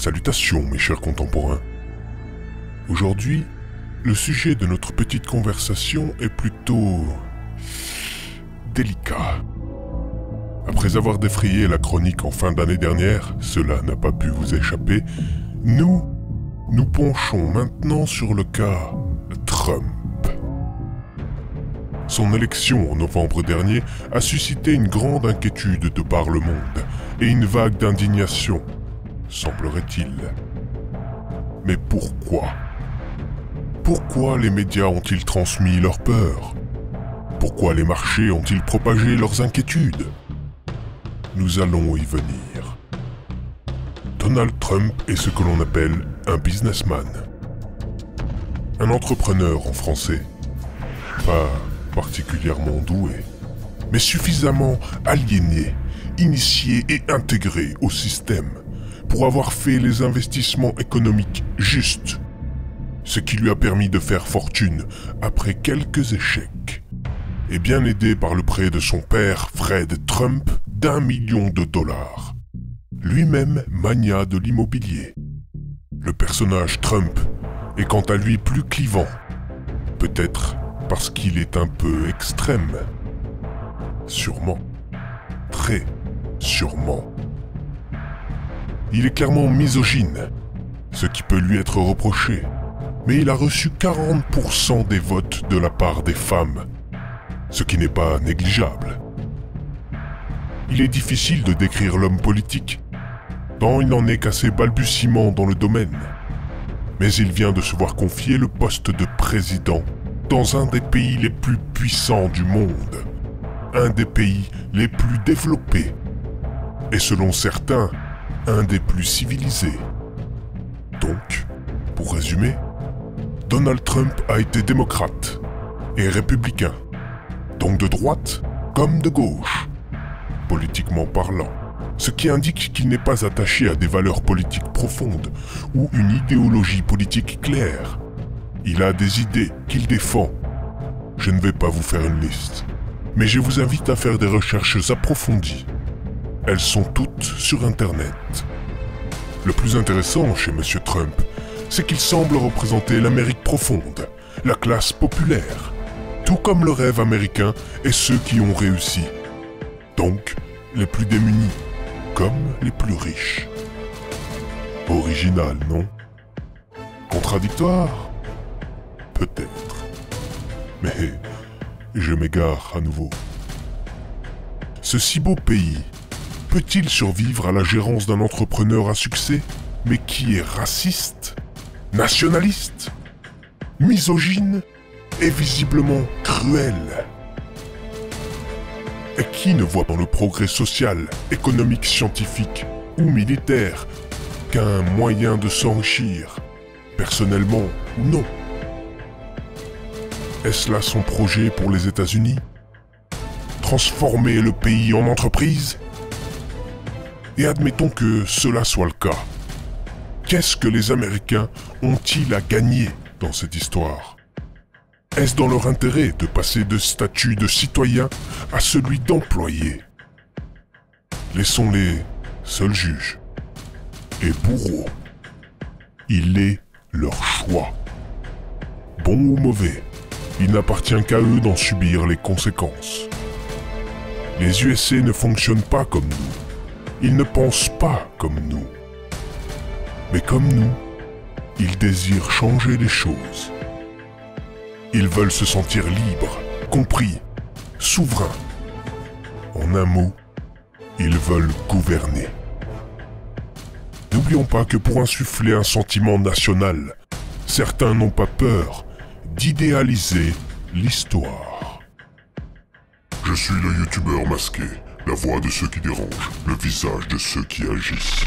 Salutations mes chers contemporains. Aujourd'hui, le sujet de notre petite conversation est plutôt délicat. Après avoir défrayé la chronique en fin d'année dernière, cela n'a pas pu vous échapper, nous penchons maintenant sur le cas Trump. Son élection en novembre dernier a suscité une grande inquiétude de par le monde et une vague d'indignation, semblerait-il. Mais pourquoi ? Pourquoi les médias ont-ils transmis leur peur ? Pourquoi les marchés ont-ils propagé leurs inquiétudes ? Nous allons y venir. Donald Trump est ce que l'on appelle un businessman. Un entrepreneur en français. Pas particulièrement doué, mais suffisamment aliéné, initié et intégré au système pour avoir fait les investissements économiques justes, ce qui lui a permis de faire fortune après quelques échecs, et bien aidé par le prêt de son père Fred Trump d'1 million de dollars, lui-même magnat de l'immobilier. Le personnage Trump est quant à lui plus clivant, peut-être parce qu'il est un peu extrême. Sûrement. Très sûrement. Il est clairement misogyne, ce qui peut lui être reproché, mais il a reçu 40% des votes de la part des femmes, ce qui n'est pas négligeable. Il est difficile de décrire l'homme politique, tant il n'en est qu'à ses balbutiements dans le domaine, mais il vient de se voir confier le poste de président dans un des pays les plus puissants du monde, un des pays les plus développés, et selon certains, un des plus civilisés. Donc, pour résumer, Donald Trump a été démocrate et républicain, donc de droite comme de gauche, politiquement parlant, ce qui indique qu'il n'est pas attaché à des valeurs politiques profondes ou une idéologie politique claire. Il a des idées qu'il défend. Je ne vais pas vous faire une liste, mais je vous invite à faire des recherches approfondies. Elles sont toutes sur Internet. Le plus intéressant chez M. Trump, c'est qu'il semble représenter l'Amérique profonde, la classe populaire, tout comme le rêve américain et ceux qui ont réussi. Donc, les plus démunis, comme les plus riches. Original, non ? Contradictoire ? Peut-être. Mais je m'égare à nouveau. Ce si beau pays peut-il survivre à la gérance d'un entrepreneur à succès, mais qui est raciste, nationaliste, misogyne et visiblement cruel ? Et qui ne voit dans le progrès social, économique, scientifique ou militaire qu'un moyen de s'enrichir, personnellement ou non ? Est-ce là son projet pour les États-Unis ? Transformer le pays en entreprise ? Et admettons que cela soit le cas. Qu'est-ce que les Américains ont-ils à gagner dans cette histoire ? Est-ce dans leur intérêt de passer de statut de citoyen à celui d'employé ? Laissons-les seuls juges et bourreaux. Il est leur choix. Bon ou mauvais, il n'appartient qu'à eux d'en subir les conséquences. Les USA ne fonctionnent pas comme nous. Ils ne pensent pas comme nous. Mais comme nous, ils désirent changer les choses. Ils veulent se sentir libres, compris, souverains. En un mot, ils veulent gouverner. N'oublions pas que pour insuffler un sentiment national, certains n'ont pas peur d'idéaliser l'histoire. Je suis le youtubeur masqué, la voix de ceux qui dérangent, le visage de ceux qui agissent.